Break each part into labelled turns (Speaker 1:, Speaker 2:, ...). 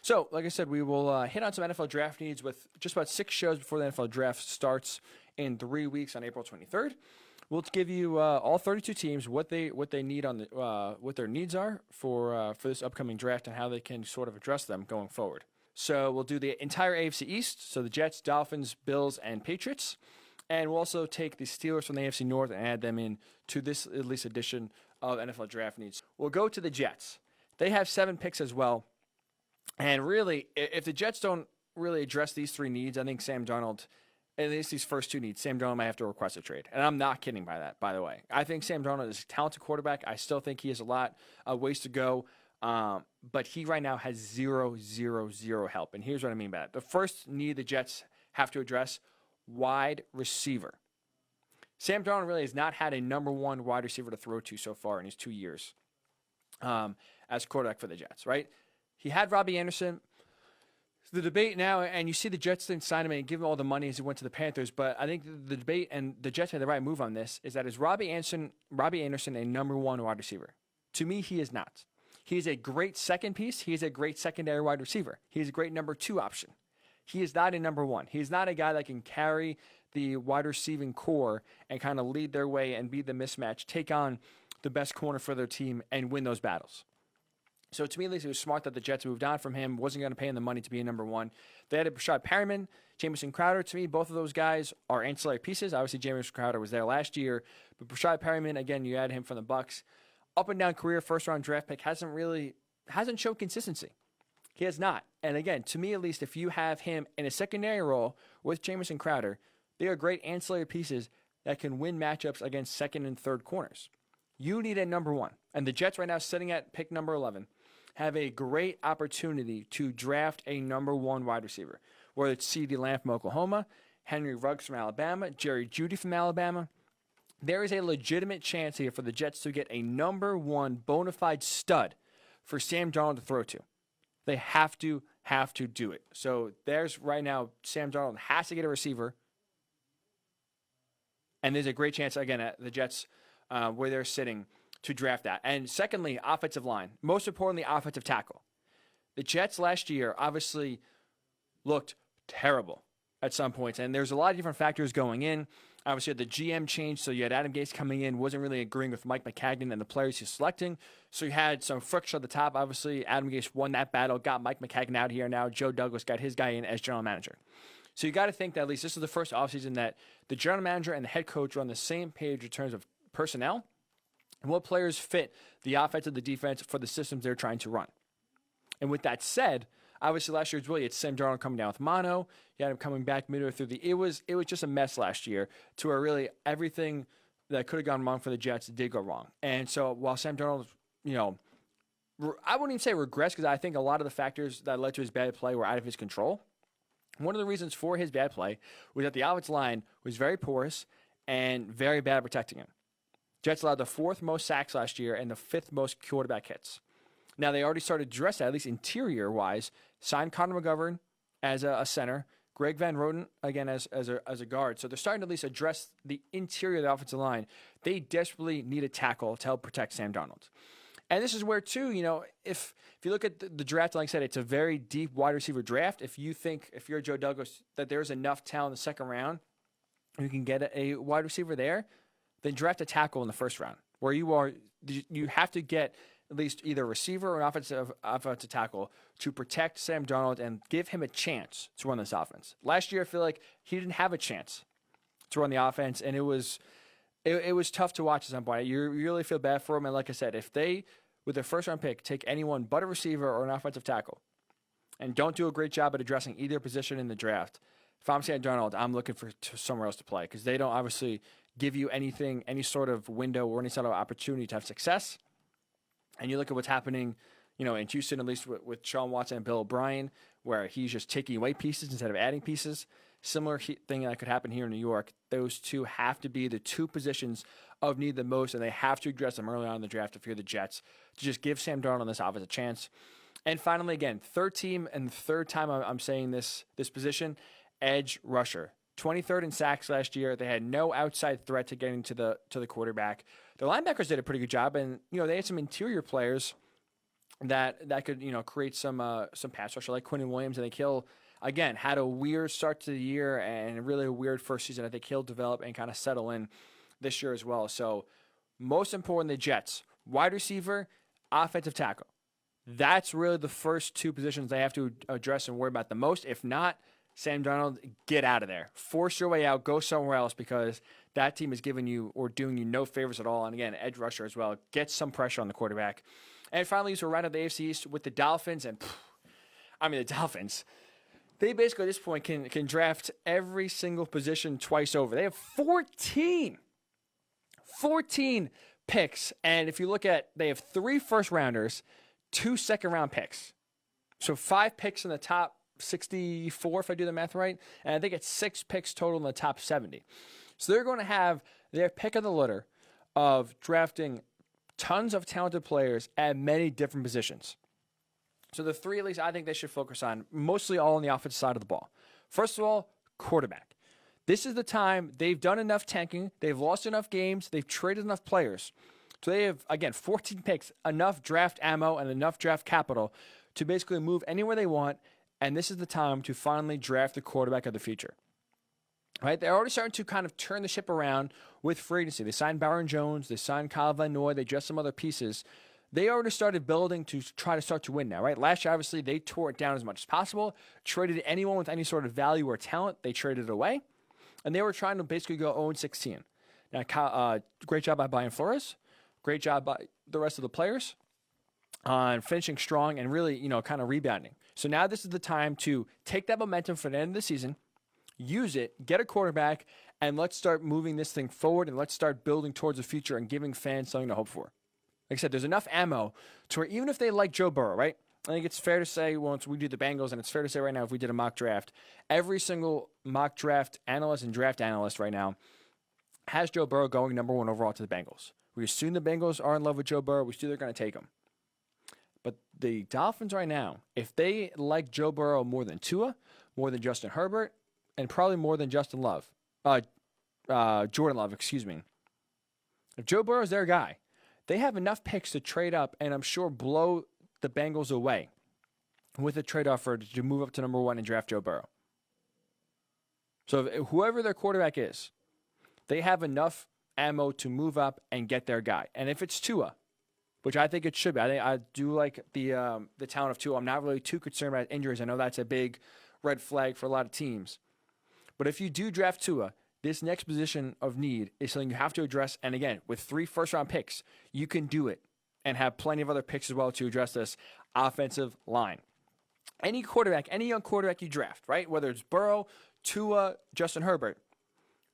Speaker 1: So, like I said, we will hit on some NFL draft needs with just about 6 shows before the NFL draft starts in 3 weeks on April 23rd. We'll give you all 32 teams what they need on the what their needs are for this upcoming draft and how they can sort of address them going forward. So we'll do the entire AFC East, so the Jets, Dolphins, Bills, and Patriots, and we'll also take the Steelers from the AFC North and add them in to this at least edition of NFL draft needs. We'll go to the Jets. They have 7 picks as well, and really, if the Jets don't really address these 3 needs, I think Sam Darnold, at least these first 2 needs, Sam Darnold might have to request a trade. And I'm not kidding by that, by the way. I think Sam Darnold is a talented quarterback. I still think he has a lot of ways to go. But he right now has zero help. And here's what I mean by that. The first need the Jets have to address, wide receiver. Sam Darnold really has not had a number 1 wide receiver to throw to so far in his 2 years as quarterback for the Jets, right? He had Robbie Anderson. The debate now, and you see the Jets didn't sign him and give him all the money as he went to the Panthers, but I think the debate, and the Jets made the right move on this, is that is Robbie Anderson a number 1 wide receiver? To me, he is not. He is a great second piece. He is a great secondary wide receiver. He is a great number 2 option. He is not a number 1. He is not a guy that can carry the wide receiving core and kind of lead their way and be the mismatch, take on the best corner for their team, and win those battles. So to me, at least, it was smart that the Jets moved on from him, wasn't going to pay him the money to be a number 1. They had Brashad Perriman, Jamison Crowder. To me, both of those guys are ancillary pieces. Obviously, Jamison Crowder was there last year, but Brashad Perriman, again, you add him from the Bucs. Up and down career, first-round draft pick, hasn't showed consistency. He has not. And again, to me at least, if you have him in a secondary role with Jamison Crowder, they are great ancillary pieces that can win matchups against second and third corners. You need a number 1. And the Jets right now, sitting at pick number 11, have a great opportunity to draft a number 1 wide receiver, whether it's CeeDee Lamb from Oklahoma, Henry Ruggs from Alabama, Jerry Jeudy from Alabama. There is a legitimate chance here for the Jets to get a number 1 bona fide stud for Sam Darnold to throw to. They have to do it. So there's right now, Sam Darnold has to get a receiver, and there's a great chance, again, at the Jets where they're sitting, to draft that. And secondly, offensive line. Most importantly, offensive tackle. The Jets last year obviously looked terrible at some points, and there's a lot of different factors going in. Obviously, the GM changed, so you had Adam Gase coming in, wasn't really agreeing with Mike McCagnon and the players he's selecting. So you had some friction at the top. Obviously, Adam Gase won that battle, got Mike McCagnon out here now. Joe Douglas got his guy in as general manager. So you got to think that at least this is the first offseason that the general manager and the head coach are on the same page in terms of personnel and what players fit the offense and the defense for the systems they're trying to run. And with that said, obviously last year it's Sam Darnold coming down with mono. You had him coming back midway through it was just a mess last year, to where really everything that could have gone wrong for the Jets did go wrong. And so while Sam Darnold, I wouldn't even say regress, because I think a lot of the factors that led to his bad play were out of his control. One of the reasons for his bad play was that the offensive line was very porous and very bad at protecting him. Jets allowed the 4th most sacks last year and the 5th most quarterback hits. Now, they already started to address that, at least interior-wise. Signed Connor McGovern as a center. Greg Van Roten, again, as a guard. So they're starting to at least address the interior of the offensive line. They desperately need a tackle to help protect Sam Darnold. And this is where, too, if you look at the draft, like I said, it's a very deep wide receiver draft. If you think, if you're Joe Douglas, that there's enough talent in the second round, you can get a wide receiver there, then draft a tackle in the first round, where you have to get at least either a receiver or an offensive tackle to protect Sam Darnold and give him a chance to run this offense. Last year, I feel like he didn't have a chance to run the offense, and it was tough to watch at some point. You really feel bad for him, and like I said, if they, with their first-round pick, take anyone but a receiver or an offensive tackle and don't do a great job at addressing either position in the draft, if I'm Sam Darnold, I'm looking for somewhere else to play, because they don't obviously give you anything, any sort of window or any sort of opportunity to have success. And you look at what's happening, in Houston, at least with Sean Watson and Bill O'Brien, where he's just taking away pieces instead of adding pieces. Similar thing that could happen here in New York. Those two have to be the 2 positions of need the most, and they have to address them early on in the draft if you're the Jets, to just give Sam Darnold on this offense a chance. And finally, again, third team, and the third time I'm saying this position, edge rusher. 23rd in sacks last year. They had no outside threat to getting to the quarterback. The linebackers did a pretty good job, and they had some interior players that could create some pass rusher like Quinn Williams, and they again had a weird start to the year and really a weird first season. I think he'll develop and kind of settle in this year as well. So most important, the Jets wide receiver, offensive tackle. That's really the first two positions they have to address and worry about the most. If not, Sam Darnold, get out of there. Force your way out. Go somewhere else because that team is giving you or doing you no favors at all. And again, edge rusher as well. Get some pressure on the quarterback. And finally, so we're right at the AFC East with the Dolphins. And, the Dolphins, they basically at this point can draft every single position twice over. They have 14 picks. And if you look at, they have 3 first-rounders, 2 second-round picks. So 5 picks in the top 64, if I do the math right. And I think it's 6 picks total in the top 70. So they're going to have their pick of the litter of drafting tons of talented players at many different positions. So the 3 at least I think they should focus on, mostly all on the offensive side of the ball. First of all, quarterback. This is the time they've done enough tanking. They've lost enough games. They've traded enough players. So they have, again, 14 picks, enough draft ammo and enough draft capital to basically move anywhere they want. And this is the time to finally draft the quarterback of the future. Right? They're already starting to kind of turn the ship around with free agency. They signed Baron Jones. They signed Kyle Van Noy. They dressed some other pieces. They already started building to try to start to win now, right? Last year, obviously, they tore it down as much as possible. Traded anyone with any sort of value or talent. They traded it away. And they were trying to basically go 0-16. Now, great job by Brian Flores. Great job by the rest of the players on finishing strong and really, kind of rebounding. So now this is the time to take that momentum for the end of the season, use it, get a quarterback, and let's start moving this thing forward and let's start building towards the future and giving fans something to hope for. Like I said, there's enough ammo to where even if they like Joe Burrow, right? I think it's fair to say once we do the Bengals, and it's fair to say right now if we did a mock draft, every single mock draft analyst and draft analyst right now has Joe Burrow going number 1 overall to the Bengals. We assume the Bengals are in love with Joe Burrow. We assume they're going to take him. But the Dolphins right now, if they like Joe Burrow more than Tua, more than Justin Herbert, and probably more than Jordan Love, excuse me. If Joe Burrow is their guy, they have enough picks to trade up and I'm sure blow the Bengals away with a trade offer to move up to number 1 and draft Joe Burrow. So whoever their quarterback is, they have enough ammo to move up and get their guy. And if it's Tua, which I think it should be, I do like the talent of Tua. I'm not really too concerned about injuries. I know that's a big red flag for a lot of teams. But if you do draft Tua, this next position of need is something you have to address. And again, with 3 first-round picks, you can do it and have plenty of other picks as well to address this offensive line. Any quarterback, any young quarterback you draft, right, whether it's Burrow, Tua, Justin Herbert,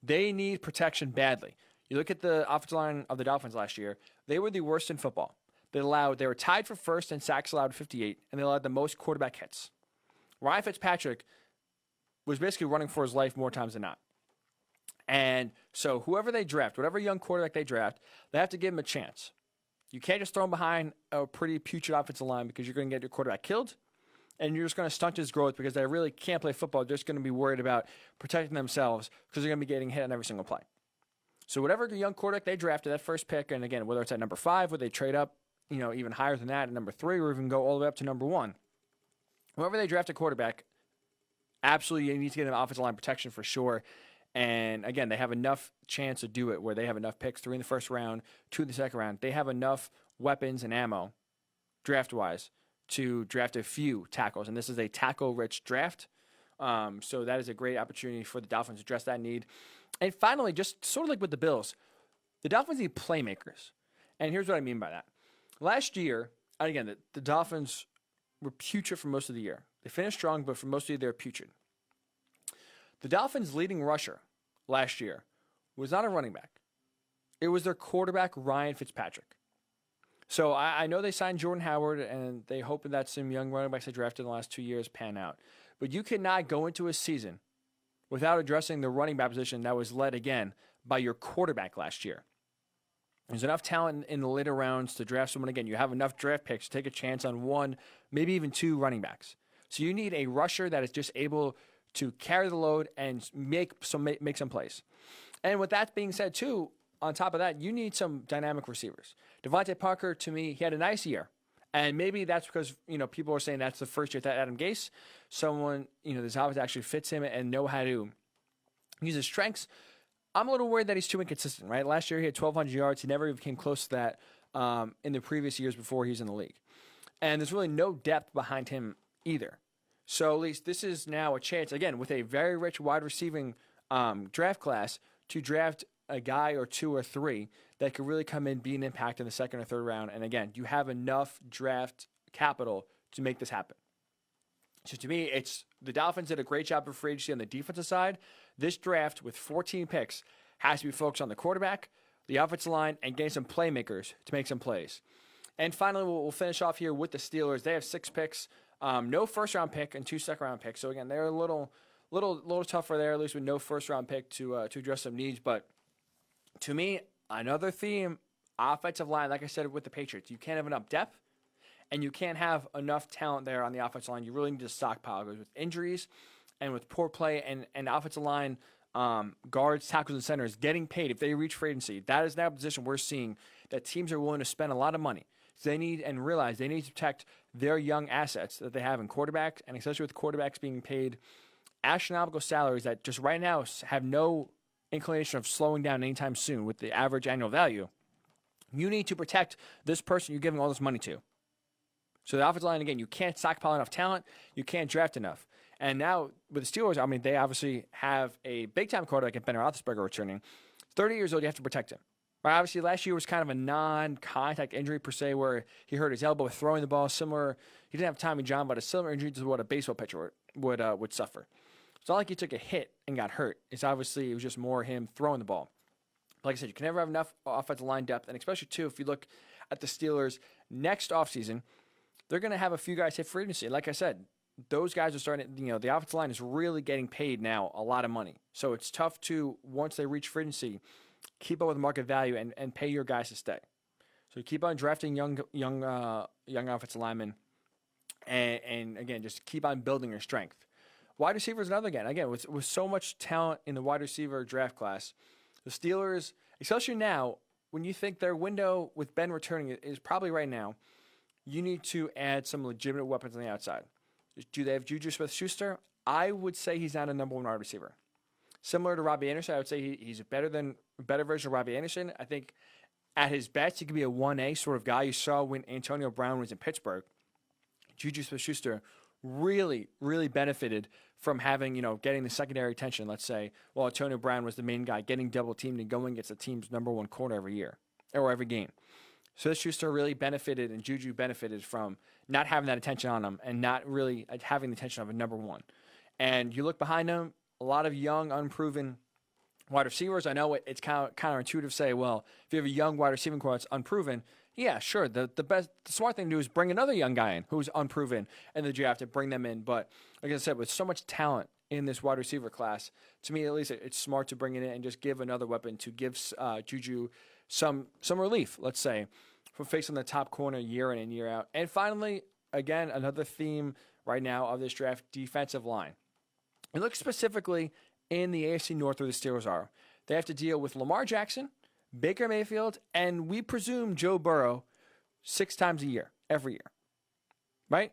Speaker 1: they need protection badly. You look at the offensive line of the Dolphins last year, they were the worst in football. They were tied for first in sacks allowed 58, and they allowed the most quarterback hits. Ryan Fitzpatrick was basically running for his life more times than not. And so whoever they draft, whatever young quarterback they draft, they have to give him a chance. You can't just throw him behind a pretty putrid offensive line because you're going to get your quarterback killed, and you're just going to stunt his growth because they really can't play football. They're just going to be worried about protecting themselves because they're going to be getting hit on every single play. So whatever young quarterback they drafted, that first pick, and again, whether it's at number 5, where they trade up, even higher than that at number 3, or even go all the way up to number 1, whoever they draft a quarterback, absolutely you need to get an offensive line protection for sure. And again, they have enough chance to do it where they have enough picks, 3 in the first round, 2 in the second round. They have enough weapons and ammo, draft-wise, to draft a few tackles. And this is a tackle-rich draft. So that is a great opportunity for the Dolphins to address that need. And finally, just sort of like with the Bills, the Dolphins need playmakers. And here's what I mean by that. Last year, and again, the Dolphins were putrid for most of the year. They finished strong, but for most of the year, they were putrid. The Dolphins' leading rusher last year was not a running back. It was their quarterback, Ryan Fitzpatrick. So I know they signed Jordan Howard, and they hope that some young running backs they drafted in the last 2 years pan out. But you cannot go into a season without addressing the running back position that was led, again, by your quarterback last year. There's enough talent in the later rounds to draft someone. Again, you have enough draft picks to take a chance on 1, maybe even 2 running backs. So you need a rusher that is just able to carry the load and make some plays. And with that being said, too, on top of that, you need some dynamic receivers. Devontae Parker, to me, he had a nice year. And maybe that's because, people are saying that's the first year with Adam Gase. Someone, this offense actually fits him and know how to use his strengths. I'm a little worried that he's too inconsistent, right? Last year he had 1,200 yards. He never even came close to that in the previous years before he was in the league. And there's really no depth behind him either. So at least this is now a chance, again, with a very rich wide receiving draft class, to draft a guy or two or three that could really come in, be an impact in the second or third round. And again, you have enough draft capital to make this happen. So to me, it's the Dolphins did a great job of free agency on the defensive side. This draft with 14 picks has to be focused on the quarterback, the offensive line, and getting some playmakers to make some plays. And finally, we'll finish off here with the Steelers. They have 6 picks, no first-round pick and 2 second-round picks. So again, they're a little tougher there, at least with no first-round pick to address some needs. But to me, another theme, offensive line, like I said with the Patriots, you can't have enough depth, and you can't have enough talent there on the offensive line. You really need to stockpile, because with injuries and with poor play and offensive line guards, tackles, and centers getting paid if they reach free agency, that is now a position we're seeing that teams are willing to spend a lot of money. So they need and realize they need to protect their young assets that they have in quarterbacks, and especially with quarterbacks being paid astronomical salaries that just right now have no inclination of slowing down anytime soon with the average annual value. You need to protect this person you're giving all this money to. So the offensive line, again, you can't stockpile enough talent. You can't draft enough. And now with the Steelers, they obviously have a big-time quarterback in Ben Roethlisberger returning. 30 years old, you have to protect him. Right? Obviously, last year was kind of a non-contact injury per se, where he hurt his elbow with throwing the ball. Similar, he didn't have Tommy John, but a similar injury to what a baseball pitcher would suffer. It's not like he took a hit and got hurt. It was just more him throwing the ball. Like I said, you can never have enough offensive line depth, and especially, too, if you look at the Steelers next offseason, they're going to have a few guys hit free agency. Like I said, those guys are starting, the offensive line is really getting paid now a lot of money. So it's tough to, once they reach free agency, keep up with market value and pay your guys to stay. So you keep on drafting young offensive linemen, and again, just keep on building your strength. Wide receiver is another again, with so much talent in the wide receiver draft class, the Steelers, especially now, when you think their window with Ben returning is probably right now, you need to add some legitimate weapons on the outside. Do they have Juju Smith-Schuster? I would say he's not a number one wide receiver. Similar to Robbie Anderson, I would say he's a better version of Robbie Anderson. I think at his best, he could be a 1A sort of guy. You saw when Antonio Brown was in Pittsburgh. Juju Smith-Schuster really, really benefited from having, getting the secondary attention, let's say, while Antonio Brown was the main guy, getting double teamed and going against the team's number one corner every year or every game. So Schuster really benefited, and Juju benefited from not having that attention on him and not really having the attention of a number one. And you look behind him, a lot of young, unproven wide receivers. I know it's kind of counterintuitive to say, well, if you have a young wide receiving core that's unproven, yeah, sure. The smart thing to do is bring another young guy in who's unproven in the draft and bring them in. But like I said, with so much talent in this wide receiver class, to me at least, it's smart to bring it in and just give another weapon to give Juju some relief, let's say, from facing the top corner year in and year out. And finally, again, another theme right now of this draft, defensive line. And look specifically in the AFC North where the Steelers are. They have to deal with Lamar Jackson, Baker Mayfield, and we presume Joe Burrow 6 times a year, every year. Right?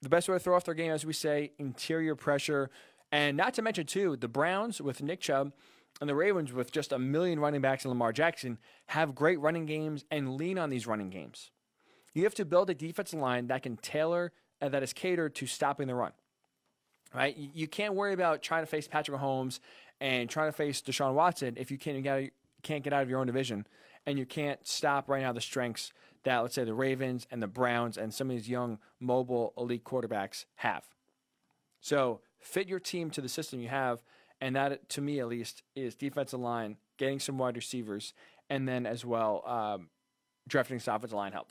Speaker 1: The best way to throw off their game, as we say, interior pressure. And not to mention, too, the Browns with Nick Chubb and the Ravens with just a million running backs and Lamar Jackson have great running games and lean on these running games. You have to build a defensive line that can tailor and that is catered to stopping the run. Right? You can't worry about trying to face Patrick Mahomes and trying to face Deshaun Watson if you can't get out of your own division, and you can't stop right now the strengths that, let's say, the Ravens and the Browns and some of these young, mobile, elite quarterbacks have. So fit your team to the system you have, and that, to me at least, is defensive line, getting some wide receivers, and then as well drafting some offensive line help.